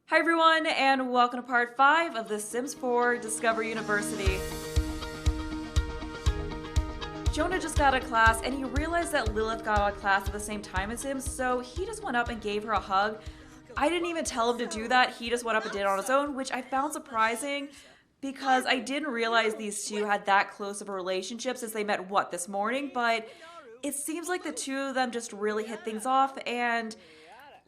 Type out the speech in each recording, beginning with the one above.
Hi everyone, and welcome to part 5 of The Sims 4 Discover University. Jonah just got out of class, and he realized that Lilith got out of class at the same time as him, so he just went up and gave her a hug. I didn't even tell him to do that, he just went up and did it on his own, which I found surprising, because I didn't realize these two had that close of a relationship since they met, this morning, but it seems like the two of them just really hit things off, and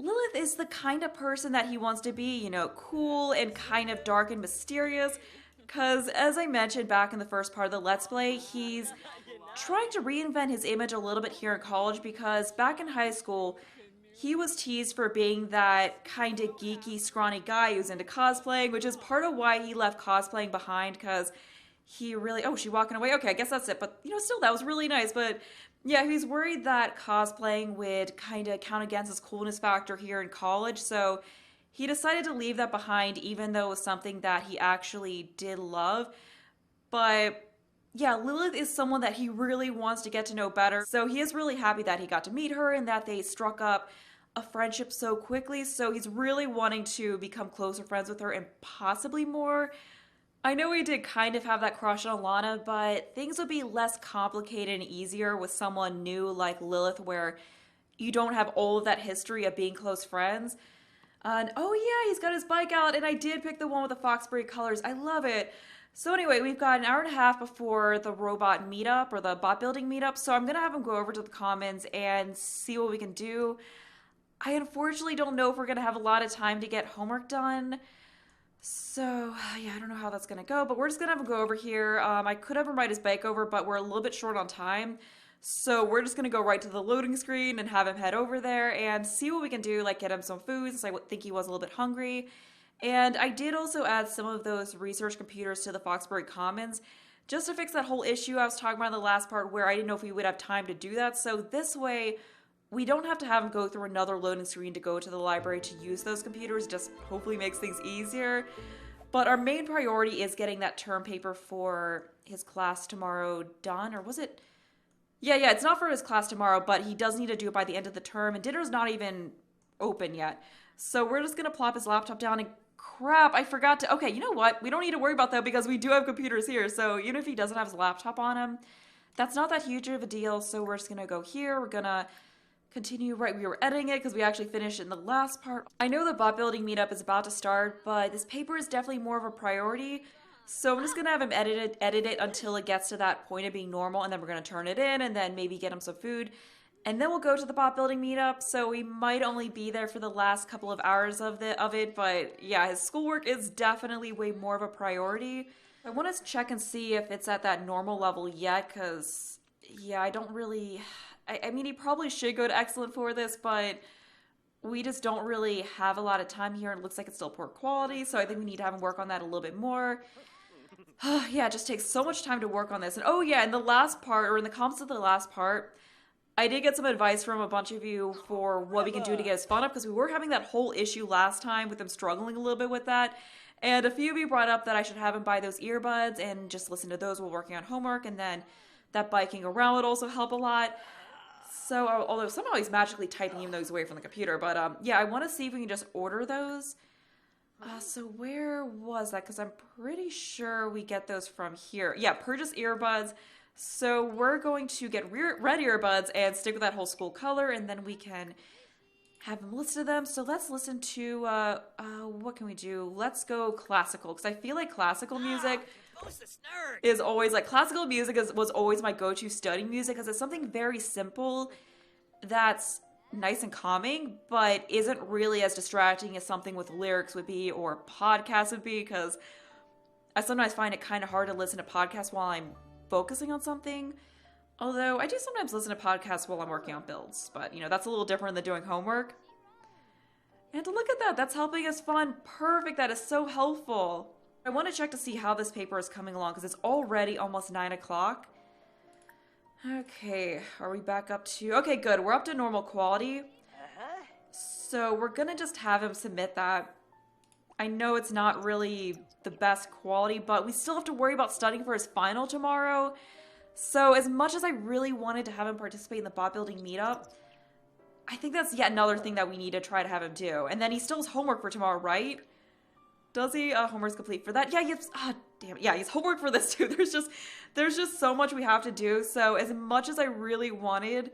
Lilith is the kind of person that he wants to be, cool and kind of dark and mysterious. Because, as I mentioned back in the first part of the Let's Play, he's trying to reinvent his image a little bit here in college because back in high school, he was teased for being that kind of geeky, scrawny guy who's into cosplaying, which is part of why he left cosplaying behind because he really, oh, she walking away? Okay, I guess that's it. But, still, that was really nice. But yeah, he's worried that cosplaying would kind of count against his coolness factor here in college, so he decided to leave that behind even though it was something that he actually did love. But yeah, Lilith is someone that he really wants to get to know better, so he is really happy that he got to meet her and that they struck up a friendship so quickly, so he's really wanting to become closer friends with her and possibly more. I know we did kind of have that crush on Alana, but things would be less complicated and easier with someone new like Lilith where you don't have all of that history of being close friends. And oh yeah, he's got his bike out, and I did pick the one with the Foxbury colors. I love it. So anyway, we've got an hour and a half before the robot meetup, or the bot building meetup, so I'm going to have him go over to the commons and see what we can do. I unfortunately don't know if we're going to have a lot of time to get homework done. So, yeah, I don't know how that's going to go, but we're just going to have him go over here. I could have him ride his bike over, but we're a little bit short on time. So we're just going to go right to the loading screen and have him head over there and see what we can do, like get him some food since I think he was a little bit hungry. And I did also add some of those research computers to the Foxbury Commons just to fix that whole issue I was talking about in the last part where I didn't know if we would have time to do that. So this way, we don't have to have him go through another loading screen to go to the library to use those computers, just hopefully makes things easier. But our main priority is getting that term paper for his class tomorrow done, or was it? Yeah, it's not for his class tomorrow, but he does need to do it by the end of the term, and dinner's not even open yet. So we're just gonna plop his laptop down and crap, I forgot to, okay, you know what? We don't need to worry about that because we do have computers here, so even if he doesn't have his laptop on him, that's not that huge of a deal, so we're just gonna go here, we're gonna continue, right, we were editing it because we actually finished in the last part. I know the bot building meetup is about to start, but this paper is definitely more of a priority, so I'm just gonna have him edit it until it gets to that point of being normal, and then we're gonna turn it in, and then maybe get him some food, and then we'll go to the bot building meetup, so we might only be there for the last couple of hours of it, but yeah, his schoolwork is definitely way more of a priority. I want to check and see if it's at that normal level yet, because, yeah, I don't really... I mean, he probably should go to Excellent for this, but we just don't really have a lot of time here. It looks like it's still poor quality, so I think we need to have him work on that a little bit more. Yeah, it just takes so much time to work on this. And oh yeah, in the last part, or in the comments of the last part, I did get some advice from a bunch of you for what we can do to get his fun up, because we were having that whole issue last time with him struggling a little bit with that. And a few of you brought up that I should have him buy those earbuds and just listen to those while working on homework, and then that biking around would also help a lot. So, although somehow he's magically typing even though he's away from the computer. But, yeah, I want to see if we can just order those. So where was that? Because I'm pretty sure we get those from here. Yeah, purchase earbuds. So we're going to get red earbuds and stick with that whole school color. And then we can have him listen to them. So let's listen to, what can we do? Let's go classical. Because I feel like classical music... is always like classical music was always my go-to study music because it's something very simple that's nice and calming but isn't really as distracting as something with lyrics would be or podcasts would be, because I sometimes find it kind of hard to listen to podcasts while I'm focusing on something, although I do sometimes listen to podcasts while I'm working on builds, but that's a little different than doing homework. And to look at that, that's helping us fun. Perfect, that is so helpful. I want to check to see how this paper is coming along because it's already almost 9 o'clock. Okay, are we back up to... Okay, good. We're up to normal quality. So we're going to just have him submit that. I know it's not really the best quality, but we still have to worry about studying for his final tomorrow. So as much as I really wanted to have him participate in the bot building meetup, I think that's yet another thing that we need to try to have him do. And then he still has homework for tomorrow, right? Does he? Homework's complete for that. Yeah, he has, damn it. Yeah, he has homework for this too. There's just so much we have to do. So as much as I really wanted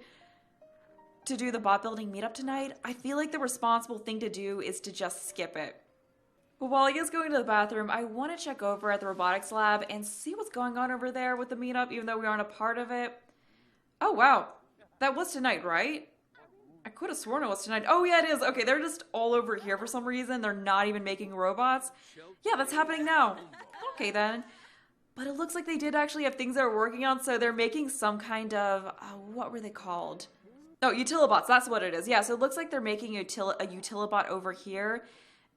to do the bot building meetup tonight, I feel like the responsible thing to do is to just skip it. But while he is going to the bathroom, I want to check over at the robotics lab and see what's going on over there with the meetup, even though we aren't a part of it. Oh, wow. That was tonight, right? I could have sworn it was tonight. Oh, yeah, it is. Okay, they're just all over here for some reason. They're not even making robots. Yeah, that's happening now. Okay, then. But it looks like they did actually have things they're working on, so they're making some kind of, what were they called? Oh, utilibots, that's what it is. Yeah, so it looks like they're making a utilibot over here.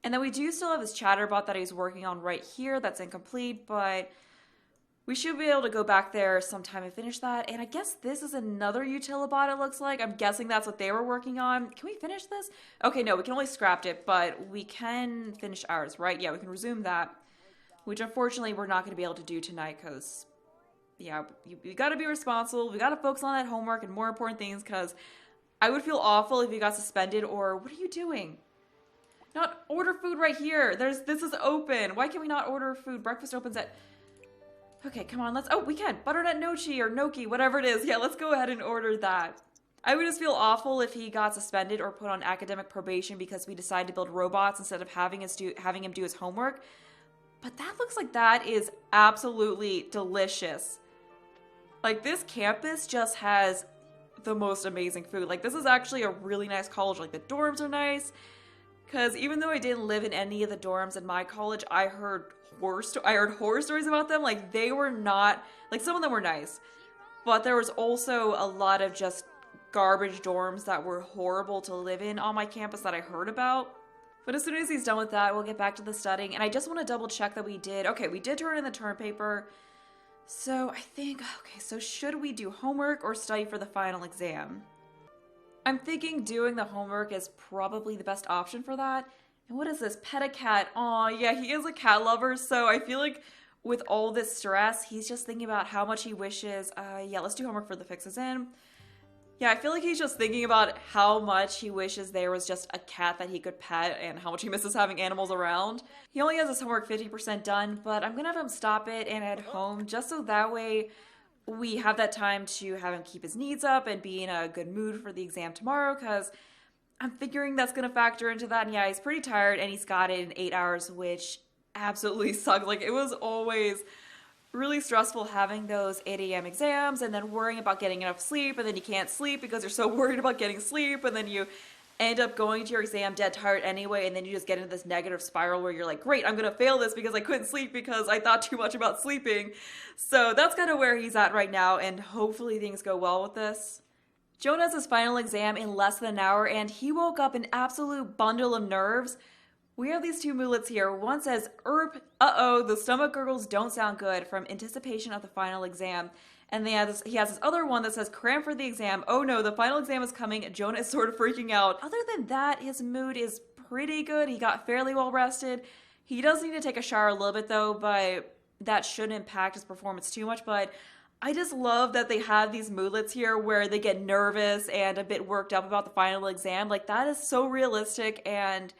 And then we do still have this chatterbot that he's working on right here that's incomplete, but we should be able to go back there sometime and finish that. And I guess this is another utilibot, it looks like. I'm guessing that's what they were working on. Can we finish this? Okay, no, we can only scrap it, but we can finish ours, right? Yeah, we can resume that, which unfortunately we're not going to be able to do tonight because, yeah, you got to be responsible. We got to focus on that homework and more important things because I would feel awful if you got suspended or what are you doing? Not order food right here. This is open. Why can we not order food? Breakfast opens at... Okay, come on, oh, we can. Butternut Nochi or Gnocchi, whatever it is. Yeah, let's go ahead and order that. I would just feel awful if he got suspended or put on academic probation because we decided to build robots instead of having him do his homework. But that looks like that is absolutely delicious. Like, this campus just has the most amazing food. Like, this is actually a really nice college. Like, the dorms are nice. Because even though I didn't live in any of the dorms in my college, I heard horror stories about them. Like, they were not, like, some of them were nice, but there was also a lot of just garbage dorms that were horrible to live in on my campus that I heard about. But as soon as he's done with that, we'll get back to the studying. And I just want to double check that we did turn in the term paper. So I think, okay, so should we do homework or study for the final exam? I'm thinking doing the homework is probably the best option for that. And what is this? Pet a cat. Aw, yeah, he is a cat lover, so I feel like with all this stress, he's just thinking about how much he wishes. Yeah, let's do homework for the fixes in. Yeah, I feel like he's just thinking about how much he wishes there was just a cat that he could pet and how much he misses having animals around. He only has his homework 50% done, but I'm gonna have him stop it and head home just so that way we have that time to have him keep his needs up and be in a good mood for the exam tomorrow, because I'm figuring that's going to factor into that. And yeah, he's pretty tired and he's got it in 8 hours, which absolutely sucks. Like, it was always really stressful having those 8 a.m. exams and then worrying about getting enough sleep, and then you can't sleep because you're so worried about getting sleep, and then you end up going to your exam dead tired anyway, and then you just get into this negative spiral where you're like, great, I'm gonna fail this because I couldn't sleep because I thought too much about sleeping. So that's kind of where he's at right now, and hopefully things go well with this. Jonah has his final exam in less than an hour, and he woke up an absolute bundle of nerves. We have these two moodlets here. One says, uh-oh, the stomach gurgles don't sound good from anticipation of the final exam. And he has this other one that says, cram for the exam. Oh no, the final exam is coming. Jonah is sort of freaking out. Other than that, his mood is pretty good. He got fairly well rested. He does need to take a shower a little bit though, but that shouldn't impact his performance too much. But I just love that they have these moodlets here where they get nervous and a bit worked up about the final exam. Like, that is so realistic, and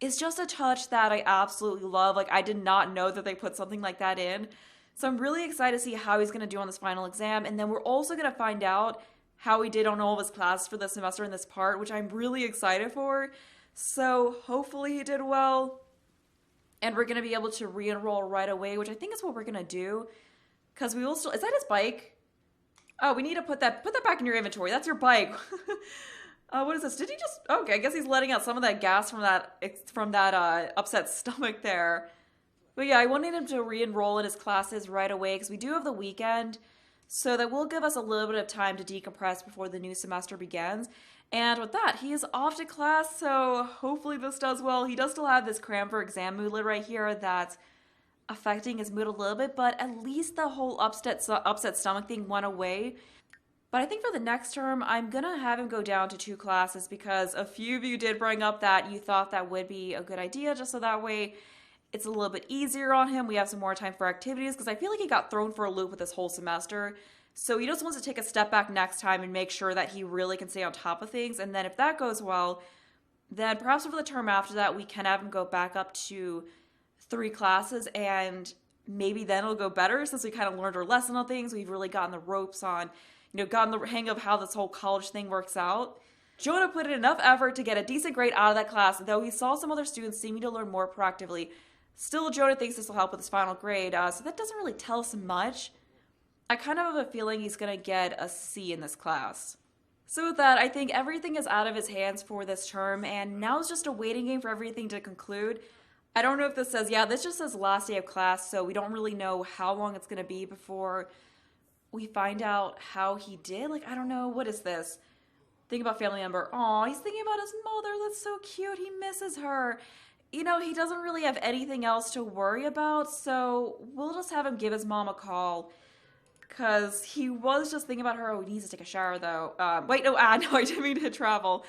it's just a touch that I absolutely love. Like, I did not know that they put something like that in. So I'm really excited to see how he's going to do on this final exam. And then we're also going to find out how he did on all of his classes for this semester in this part, which I'm really excited for. So hopefully he did well. And we're going to be able to re-enroll right away, which I think is what we're going to do. Because we will still... Is that his bike? Oh, we need to put that back in your inventory. That's your bike. What is this? Did he just... Okay, I guess he's letting out some of that gas from that upset stomach there. But yeah, I wanted him to re-enroll in his classes right away because we do have the weekend, so that will give us a little bit of time to decompress before the new semester begins. And with that, he is off to class, so hopefully this does well. He does still have this cram for exam moodlet right here that's affecting his mood a little bit, but at least the whole upset stomach thing went away. But I think for the next term, I'm going to have him go down to 2 classes because a few of you did bring up that you thought that would be a good idea, just so that way it's a little bit easier on him. We have some more time for activities because I feel like he got thrown for a loop with this whole semester So he just wants to take a step back next time and make sure that he really can stay on top of things. And then if that goes well, then perhaps over the term after that, we can have him go back up to 3 classes, and maybe then it'll go better since we kind of learned our lesson on things. We've really gotten the ropes on, gotten the hang of how this whole college thing works out. Jonah put in enough effort to get a decent grade out of that class, though he saw some other students seeming to learn more proactively. Still, Jonah thinks this will help with his final grade, so that doesn't really tell us much. I kind of have a feeling he's going to get a C in this class. So with that, I think everything is out of his hands for this term, and now it's just a waiting game for everything to conclude. I don't know if this says, this just says last day of class, so we don't really know how long it's going to be before we find out how he did. I don't know, what is this? Think about family member. Aw, he's thinking about his mother. That's so cute. He misses her. He doesn't really have anything else to worry about, so we'll just have him give his mom a call. Because he was just thinking about her. Oh, he needs to take a shower, though. No, I didn't mean to travel.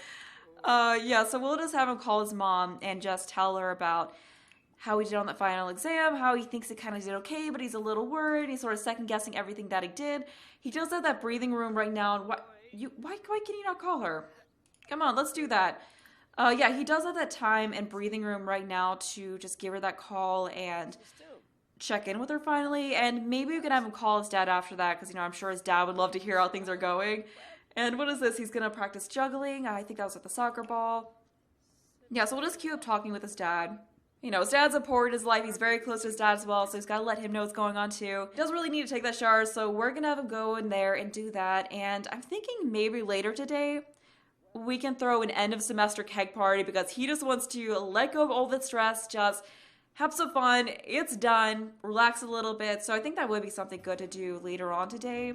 So we'll just have him call his mom and just tell her about how he did on that final exam, how he thinks it kind of did okay, but he's a little worried. He's sort of second-guessing everything that he did. He does have that breathing room right now, and why can you not call her? Come on, let's do that. He does have that time and breathing room right now to just give her that call and check in with her finally, and maybe we can have him call his dad after that, because I'm sure his dad would love to hear how things are going. And what is this? He's gonna practice juggling. I think that was with the soccer ball. So we'll just keep up talking with his dad. His dad's important in his life. He's very close to his dad as well, so he's got to let him know what's going on too. He doesn't really need to take that shower, so we're gonna have him go in there and do that. And I'm thinking maybe later today we can throw an end of semester keg party, because he just wants to let go of all the stress, just have some fun. It's done. Relax a little bit. So I think that would be something good to do later on today.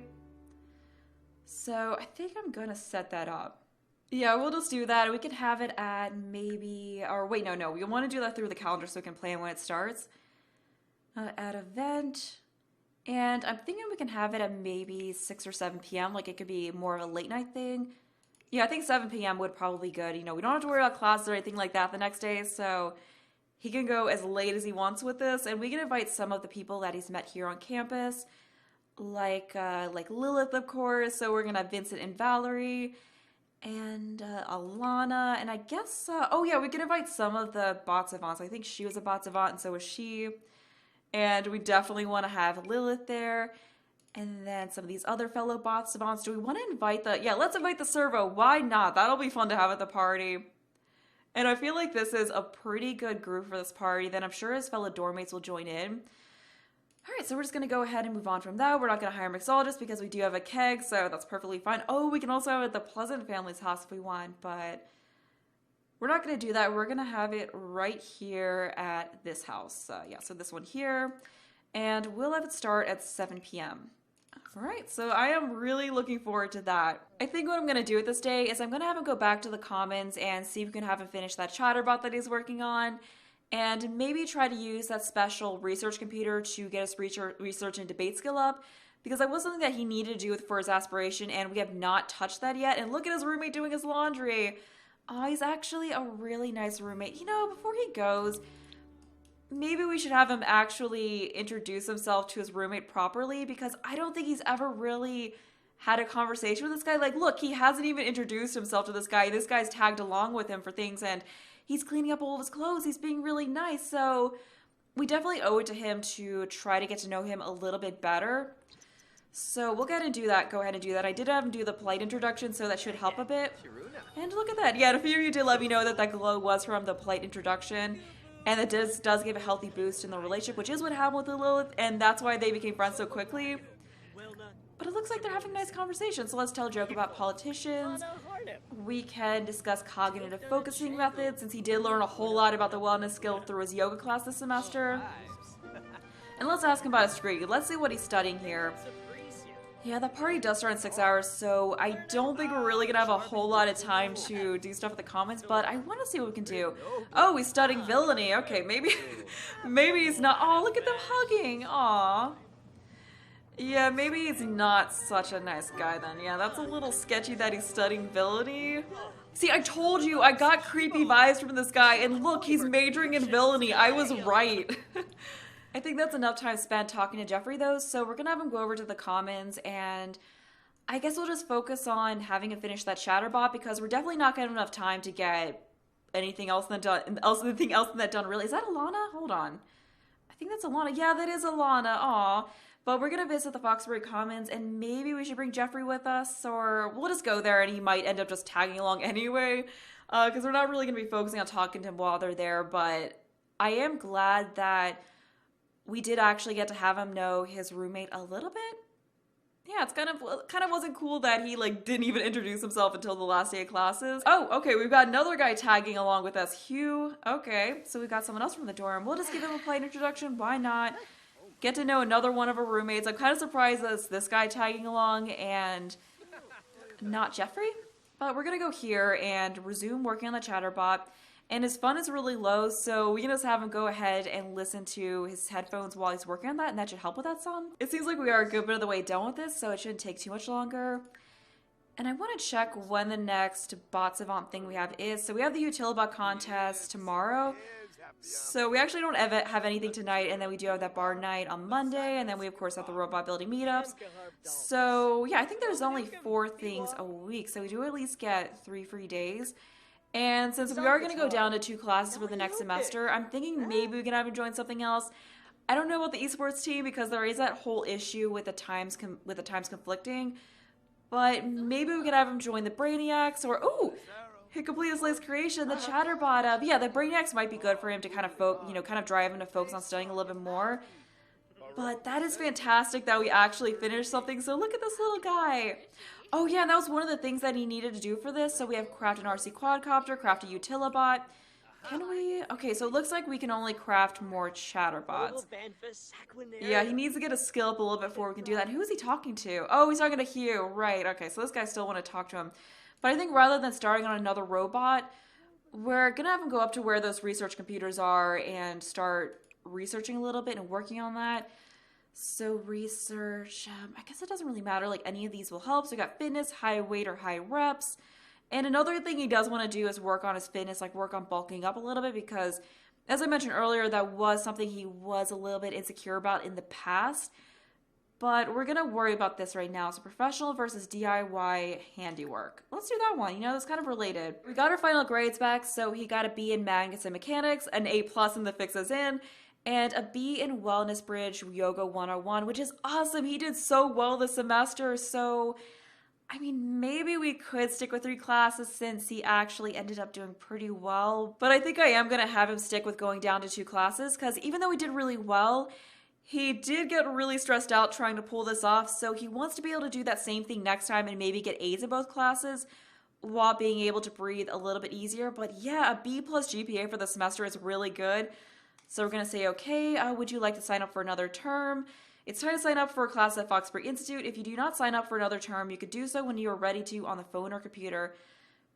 So I think I'm going to set that up. We'll just do that. We can have it at maybe, or wait, no. We want to do that through the calendar so we can plan when it starts. At event. And I'm thinking we can have it at maybe 6 or 7 p.m. It could be more of a late night thing. I think 7 p.m. would probably be good. We don't have to worry about classes or anything like that the next day. So he can go as late as he wants with this, and we can invite some of the people that he's met here on campus, like Lilith, of course. So we're gonna have Vincent and Valerie, and Alana, and I guess we can invite some of the bot savants. I think she was a bot savant, and so was she. And we definitely want to have Lilith there, and then some of these other fellow bot savants. Do we want to invite let's invite the servo. Why not? That'll be fun to have at the party. And I feel like this is a pretty good group for this party. Then I'm sure his fellow dorm mates will join in. Alright, so we're just going to go ahead and move on from that. We're not going to hire a mixologist because we do have a keg, so that's perfectly fine. Oh, we can also have it at the Pleasant family's house if we want, but we're not going to do that. We're going to have it right here at this house. So this one here. And we'll have it start at 7 p.m. Alright, so I am really looking forward to that. I think what I'm going to do with this day is I'm going to have him go back to the commons and see if we can have him finish that chatterbot that he's working on, and maybe try to use that special research computer to get his research and debate skill up, because that was something that he needed to do for his aspiration, and we have not touched that yet. And look at his roommate doing his laundry. Oh, he's actually a really nice roommate. Before he goes, maybe we should have him actually introduce himself to his roommate properly, because I don't think he's ever really had a conversation with this guy. Look, he hasn't even introduced himself to this guy. This guy's tagged along with him for things, and he's cleaning up all of his clothes. He's being really nice, so we definitely owe it to him to try to get to know him a little bit better. So we'll go ahead and do that. I did have him do the polite introduction, so that should help a bit. And look at that. A few of you did let me know that glow was from the polite introduction. And it does give a healthy boost in the relationship, which is what happened with Lilith, and that's why they became friends so quickly. But it looks like they're having a nice conversation, so let's tell a joke about politicians. We can discuss cognitive focusing methods, since he did learn a whole lot about the wellness skill through his yoga class this semester. And let's ask him about his degree. Let's see what he's studying here. The party does start in 6 hours, so I don't think we're really gonna have a whole lot of time to do stuff at the commons, but I want to see what we can do. Oh, he's studying villainy. Okay, maybe he's not. Oh, look at them hugging. Aw. Maybe he's not such a nice guy then. That's a little sketchy that he's studying villainy. See, I told you, I got creepy vibes from this guy, and look, he's majoring in villainy. I was right. I think that's enough time spent talking to Jeffrey though, so we're gonna have him go over to the commons, and I guess we'll just focus on having him finish that Chatterbot because we're definitely not gonna have enough time to get anything else in that done really. Is that Alana? Hold on. I think that's Alana. Yeah, that is Alana. Aw. But we're gonna visit the Foxbury Commons, and maybe we should bring Jeffrey with us, or we'll just go there and he might end up just tagging along anyway, because we're not really gonna be focusing on talking to him while they're there. But I am glad that we did actually get to have him know his roommate a little bit. Yeah, it's kind of wasn't cool that he like didn't even introduce himself until the last day of classes. Oh, okay, we've got another guy tagging along with us, Hugh. Okay, so we got someone else from the dorm. We'll just give him a polite introduction. Why not? Get to know another one of our roommates. I'm kind of surprised that it's this guy tagging along and not Jeffrey. But we're gonna go here and resume working on the Chatterbot. And his fun is really low, so we can just have him go ahead and listen to his headphones while he's working on that, and that should help with that song. It seems like we are a good bit of the way done with this, so it shouldn't take too much longer. And I want to check when the next bot savant thing we have is. So we have the Utilibot contest tomorrow. So we actually don't have anything tonight, and then we do have that bar night on Monday, and then we of course have the robot building meetups. So yeah, I think there's only 4 things a week, so we do at least get 3 free days. And since we are going to go down to 2 classes for the next semester, I'm thinking maybe we can have him join something else. I don't know about the esports team because there is that whole issue with the times conflicting. But maybe we could have him join the Brainiacs, or ooh, he completed his latest creation, the Chatterbot. Yeah, the Brainiacs might be good for him to kind of drive him to focus on studying a little bit more. But that is fantastic that we actually finished something. So look at this little guy. Oh yeah, and that was one of the things that he needed to do for this. So we have craft an RC quadcopter, craft a Utilibot. Can we? Okay, so it looks like we can only craft more Chatterbots. Yeah, he needs to get a skill up a little bit before we can do that. And who is he talking to? Oh, he's talking to Hugh. Right, okay, so this guy still want to talk to him. But I think rather than starting on another robot, we're going to have him go up to where those research computers are and start researching a little bit and working on that. So research, I guess it doesn't really matter, like any of these will help. So we got fitness, high weight or high reps. And another thing he does want to do is work on his fitness, like work on bulking up a little bit because, as I mentioned earlier, that was something he was a little bit insecure about in the past. But we're going to worry about this right now. So professional versus DIY handiwork. Let's do that one. You know, it's kind of related. We got our final grades back. So he got a B in magnets and mechanics, an A+ in the fixes in, and a B in Wellness Bridge Yoga 101, which is awesome. He did so well this semester. So, I mean, maybe we could stick with 3 classes since he actually ended up doing pretty well. But I think I am going to have him stick with going down to 2 classes because even though he did really well, he did get really stressed out trying to pull this off. So he wants to be able to do that same thing next time and maybe get A's in both classes while being able to breathe a little bit easier. But yeah, a B+ GPA for the semester is really good. So we're going to say, okay, would you like to sign up for another term? It's time to sign up for a class at Foxbury Institute. If you do not sign up for another term, you could do so when you are ready to on the phone or computer.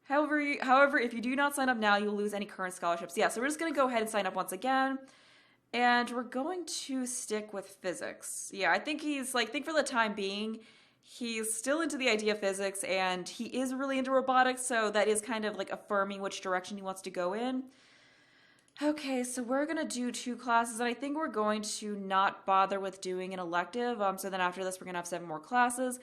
However, if you do not sign up now, you'll lose any current scholarships. Yeah, so we're just going to go ahead and sign up once again. And we're going to stick with physics. Yeah, I think think for the time being, he's still into the idea of physics and he is really into robotics. So that is kind of like affirming which direction he wants to go in. Okay, so we're going to do 2 classes, and I think we're going to not bother with doing an elective. So then after this, we're going to have 7 more classes,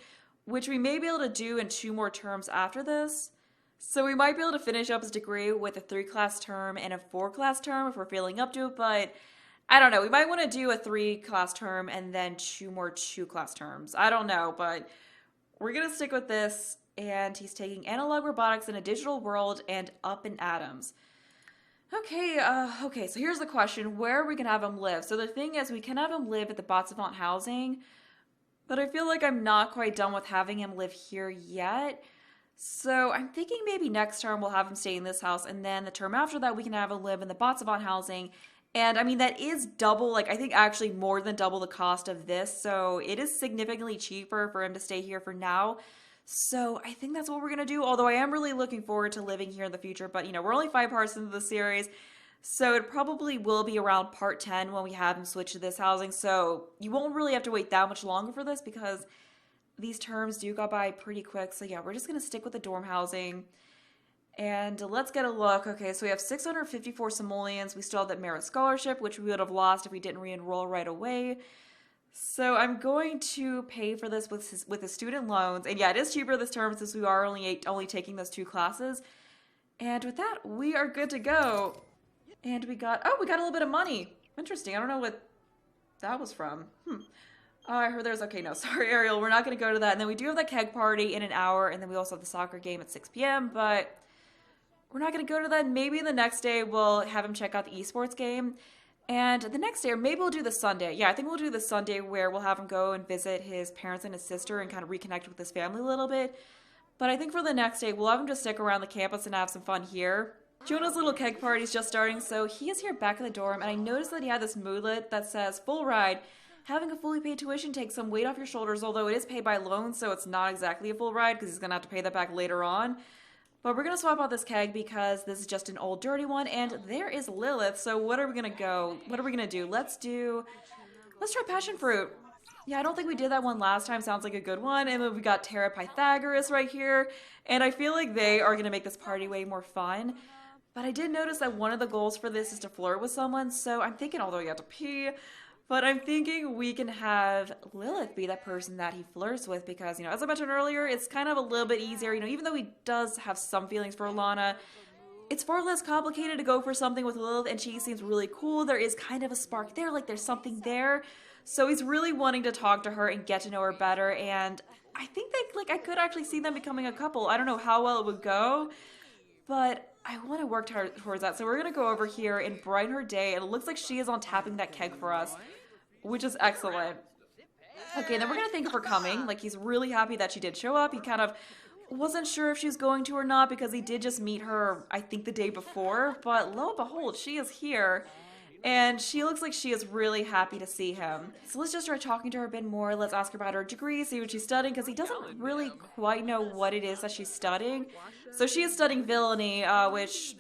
which we may be able to do in 2 more terms after this. So we might be able to finish up his degree with a 3-class term and a 4-class term if we're feeling up to it, but I don't know. We might want to do a 3-class term and then 2 more 2-class terms. I don't know, but we're going to stick with this, and he's taking analog robotics in a digital world and up in atoms. Okay, so here's the question. Where are we going to have him live? So the thing is, we can have him live at the bot savant housing, but I feel like I'm not quite done with having him live here yet. So I'm thinking maybe next term we'll have him stay in this house, and then the term after that we can have him live in the bot savant housing. And I mean, that is double, I think actually more than double the cost of this, so it is significantly cheaper for him to stay here for now. So I think that's what we're going to do, although I am really looking forward to living here in the future. But, we're only 5 parts into the series, so it probably will be around part 10 when we have him switch to this housing. So you won't really have to wait that much longer for this because these terms do go by pretty quick. So yeah, we're just going to stick with the dorm housing. And let's get a look. Okay, so we have 654 simoleons. We still have that merit scholarship, which we would have lost if we didn't re-enroll right away. So I'm going to pay for this with the student loans. And yeah, it is cheaper this term since we are only taking those 2 classes. And with that, we are good to go. And we got a little bit of money. Interesting. I don't know what that was from. I heard there's, okay, no, sorry, Ariel, we're not going to go to that. And then we do have that keg party in an hour, and then we also have the soccer game at 6 p.m., but we're not going to go to that. Maybe the next day we'll have him check out the esports game. And the next day, or maybe we'll do the Sunday. Yeah, I think we'll do the Sunday where we'll have him go and visit his parents and his sister and kind of reconnect with his family a little bit. But I think for the next day, we'll have him just stick around the campus and have some fun here. Jonah's little keg party is just starting, so he is here back in the dorm, and I noticed that he had this moodlet that says, full ride. Having a fully paid tuition takes some weight off your shoulders, although it is paid by loan, so it's not exactly a full ride because he's going to have to pay that back later on. But we're going to swap out this keg because this is just an old dirty one, and there is Lilith, so what are we going to go? What are we going to do? Let's try passion fruit. Yeah, I don't think we did that one last time. Sounds like a good one. And then we got Terra Pythagoras right here, and I feel like they are going to make this party way more fun. But I did notice that one of the goals for this is to flirt with someone, so I'm thinking, although you have to pee, but I'm thinking we can have Lilith be that person that he flirts with because, as I mentioned earlier, it's kind of a little bit easier, even though he does have some feelings for Alana, it's far less complicated to go for something with Lilith, and she seems really cool. There is kind of a spark there, like there's something there, so he's really wanting to talk to her and get to know her better, and I think that, I could actually see them becoming a couple. I don't know how well it would go, but I want to work towards that. So we're going to go over here and brighten her day. And it looks like she is on tapping that keg for us, which is excellent. Okay, then we're going to thank her for coming. He's really happy that she did show up. He kind of wasn't sure if she was going to or not because he did just meet her, I think, the day before. But lo and behold, she is here. And she looks like she is really happy to see him. So let's just try talking to her a bit more. Let's ask her about her degree, see what she's studying, because he doesn't really quite know what it is that she's studying. So she is studying villainy, which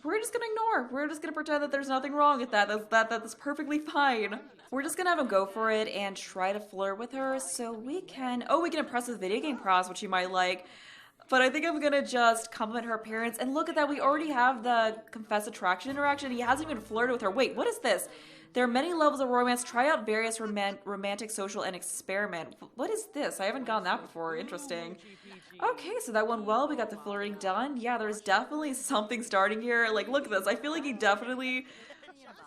we're just going to ignore. We're just going to pretend that there's nothing wrong with that. That's perfectly fine. We're just going to have him go for it and try to flirt with her so we can impress with video game prowess, which you might like. But I think I'm going to just compliment her appearance. And look at that, we already have the confess attraction interaction. He hasn't even flirted with her. Wait, what is this? There are many levels of romance. Try out various romantic, social, and experiment. What is this? I haven't gotten that before. Interesting. Okay, so that went well. We got the flirting done. Yeah, there's definitely something starting here. Look at this. I feel like he definitely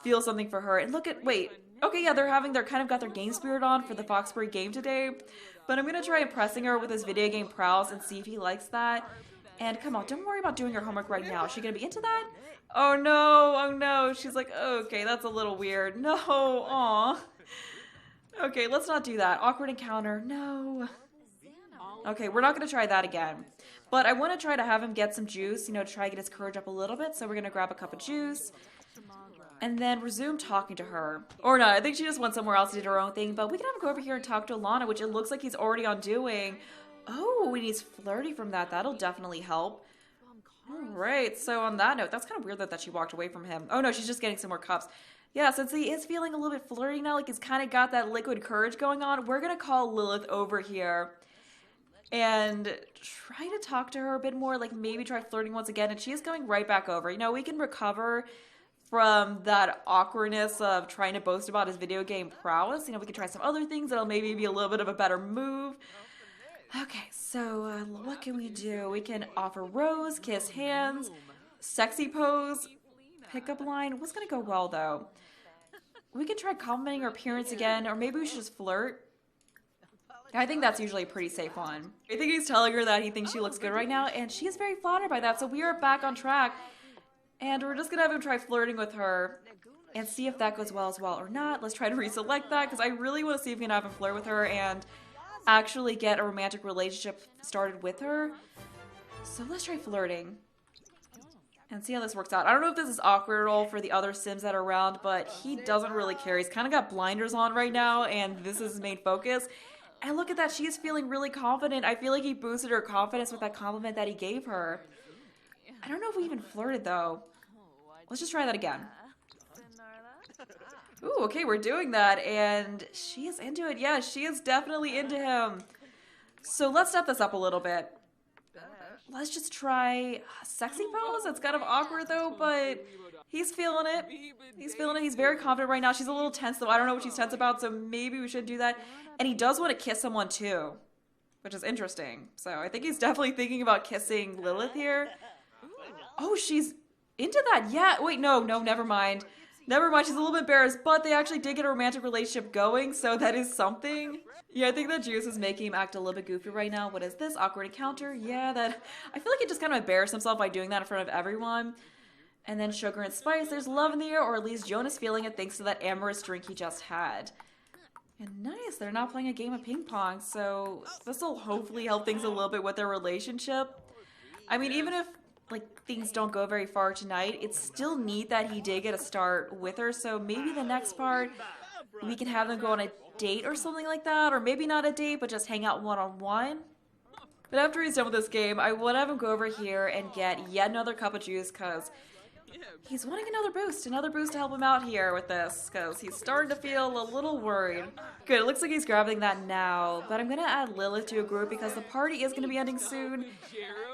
feels something for her. And wait. Okay, yeah, they're kind of got their game spirit on for the Foxbury game today. But I'm going to try impressing her with his video game prowess and see if he likes that. And come on, don't worry about doing your homework right now. Is she going to be into that? Oh no. She's like, okay, that's a little weird. No, aw. Okay, let's not do that. Awkward encounter, no. Okay, we're not going to try that again. But I want to try to have him get some juice, to try to get his courage up a little bit. So we're going to grab a cup of juice. And then resume talking to her. Or not, I think she just went somewhere else to do her own thing, but we can have him go over here and talk to Alana, which it looks like he's already on doing. Oh, and he's flirty from that. That'll definitely help. Alright, so on that note, that's kind of weird that she walked away from him. Oh no, she's just getting some more cups. Yeah, since he is feeling a little bit flirty now, he's kind of got that liquid courage going on, we're going to call Lilith over here and try to talk to her a bit more, maybe try flirting once again, and she is going right back over. We can recover from that awkwardness of trying to boast about his video game prowess. We can try some other things that'll maybe be a little bit of a better move. Okay, so what can we do? We can offer rose, kiss hands, sexy pose, pickup line. What's gonna go well though? We can try complimenting her appearance again, or maybe we should just flirt. I think that's usually a pretty safe one. I think he's telling her that he thinks she looks good right now, and she is very flattered by that, so we are back on track. And we're just going to have him try flirting with her and see if that goes well as well or not. Let's try to reselect that because I really want to see if we can have him flirt with her and actually get a romantic relationship started with her. So let's try flirting and see how this works out. I don't know if this is awkward at all for the other Sims that are around, but he doesn't really care. He's kind of got blinders on right now, and this is his main focus. And look at that. She's feeling really confident. I feel like he boosted her confidence with that compliment that he gave her. I don't know if we even flirted, though. Let's just try that again. Ooh, okay, we're doing that, and she is into it. Yeah, she is definitely into him. So let's step this up a little bit. let's just try a sexy pose. That's kind of awkward though, but he's feeling it. He's feeling it. He's very confident right now. She's a little tense though. I don't know what she's tense about, so maybe we should do that. And he does want to kiss someone too, which is interesting. So I think he's definitely thinking about kissing Lilith here. Oh, she's into that. Yeah, wait, no, never mind. Never mind, she's a little bit embarrassed, but they actually did get a romantic relationship going, so that is something. Yeah, I think that juice is making him act a little bit goofy right now. What is this? Awkward encounter? Yeah, that... I feel like he just kind of embarrassed himself by doing that in front of everyone. And then sugar and spice. There's love in the air, or at least Jonah's feeling it thanks to that amorous drink he just had. And nice, they're not playing a game of ping pong, so this will hopefully help things a little bit with their relationship. I mean, even if like things don't go very far tonight, it's still neat that he did get a start with her, so maybe the next part we can have them go on a date or something like that, or maybe not a date but just hang out one-on-one. But after he's done with this game, I want to have him go over here and get yet another cup of juice because he's wanting another boost to help him out here with this because he's starting to feel a little worried. Good, it looks like he's grabbing that now, but I'm going to add Lilith to a group because the party is going to be ending soon.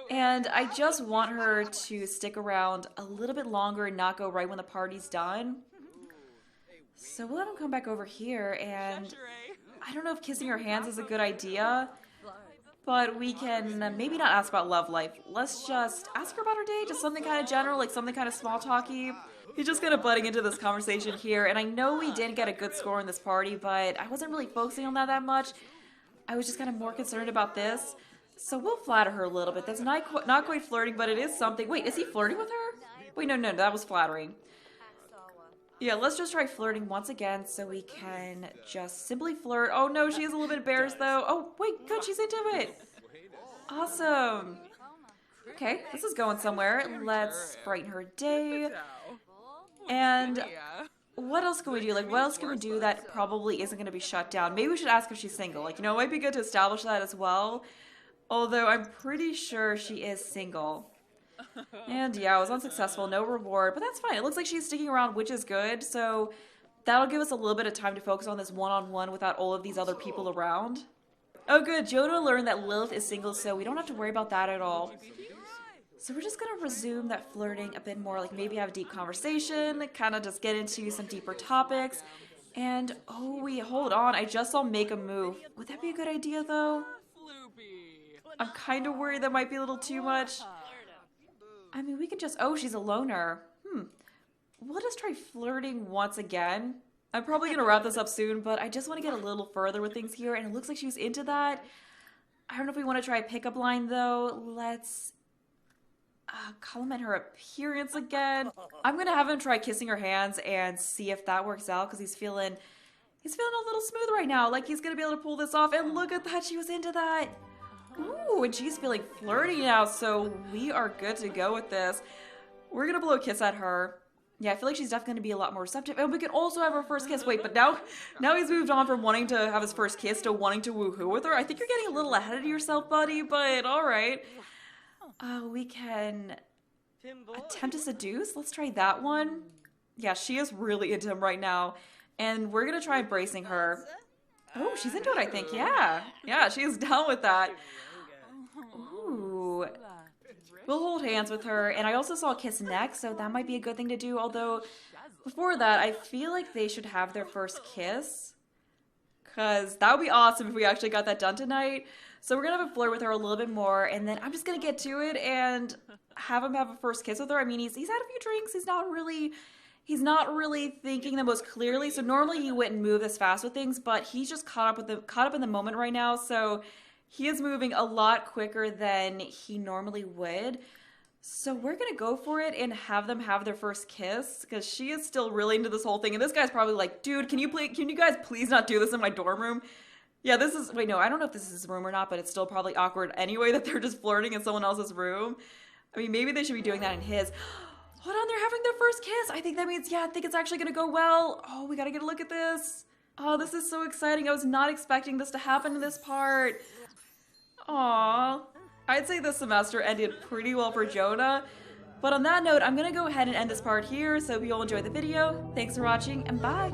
And I just want her to stick around a little bit longer and not go right when the party's done. So we'll have him come back over here, and I don't know if kissing her hands is a good idea, but we can maybe not ask about love life. Let's just ask her about her day, just something kind of general, like something kind of small talky. He's just kind of butting into this conversation here, and I know we didn't get a good score in this party, but I wasn't really focusing on that much. I was just kind of more concerned about this. So we'll flatter her a little bit. That's not quite flirting, but it is something. Wait, is he flirting with her? Wait, no, that was flattering. Yeah, let's just try flirting once again so we can just simply flirt. Oh no, she is a little bit embarrassed though. Oh, wait, good, she's into it. Awesome. Okay, this is going somewhere. Let's brighten her day. And what else can we do? Like, what else can we do that probably isn't going to be shut down? Maybe we should ask if she's single. Like, you know, it might be good to establish that as well. Although I'm pretty sure she is single. And yeah, I was unsuccessful, no reward, but that's fine. It looks like she's sticking around, which is good. So that'll give us a little bit of time to focus on this one-on-one without all of these other people around. Oh good, Jonah learned that Lilith is single, so we don't have to worry about that at all. So we're just gonna resume that flirting a bit more, like maybe have a deep conversation, kind of just get into some deeper topics. And oh wait, hold on, I just saw make a move. Would that be a good idea though? I'm kind of worried that might be a little too much. I mean, we can just... Oh, she's a loner. We'll just try flirting once again. I'm probably going to wrap this up soon, but I just want to get a little further with things here, and it looks like she was into that. I don't know if we want to try a pickup line, though. Let's compliment her appearance again. I'm going to have him try kissing her hands and see if that works out, because he's feeling a little smooth right now. Like, he's going to be able to pull this off, and look at that. She was into that. Ooh, and she's feeling flirty now, so we are good to go with this. We're gonna blow a kiss at her. Yeah, I feel like she's definitely gonna be a lot more receptive, and we can also have our first kiss. Wait, but now he's moved on from wanting to have his first kiss to wanting to woohoo with her. I think you're getting a little ahead of yourself, buddy, but alright. We can attempt to seduce. Let's try that one. Yeah, she is really into him right now, and we're gonna try embracing her. Oh, she's into it, I think. Yeah, she's down with that. Ooh. We'll hold hands with her, and I also saw a kiss next, so that might be a good thing to do, although before that, I feel like they should have their first kiss, because that would be awesome if we actually got that done tonight. So we're going to have a flirt with her a little bit more, and then I'm just going to get to it and have him have a first kiss with her. I mean, he's had a few drinks, he's not really thinking the most clearly, so normally he wouldn't move this fast with things, but he's just caught up in the moment right now, so he is moving a lot quicker than he normally would. So we're gonna go for it and have them have their first kiss, because she is still really into this whole thing, and this guy's probably like, dude, can you guys please not do this in my dorm room? Yeah, wait, no, I don't know if this is his room or not, but it's still probably awkward anyway that they're just flirting in someone else's room. I mean, maybe they should be doing that in his. Hold on, they're having their first kiss. I think that means, yeah, I think it's actually gonna go well. Oh, we gotta get a look at this. Oh, this is so exciting. I was not expecting this to happen in this part. Aww. I'd say this semester ended pretty well for Jonah. But on that note, I'm gonna go ahead and end this part here, so if you all enjoyed the video, thanks for watching, and bye!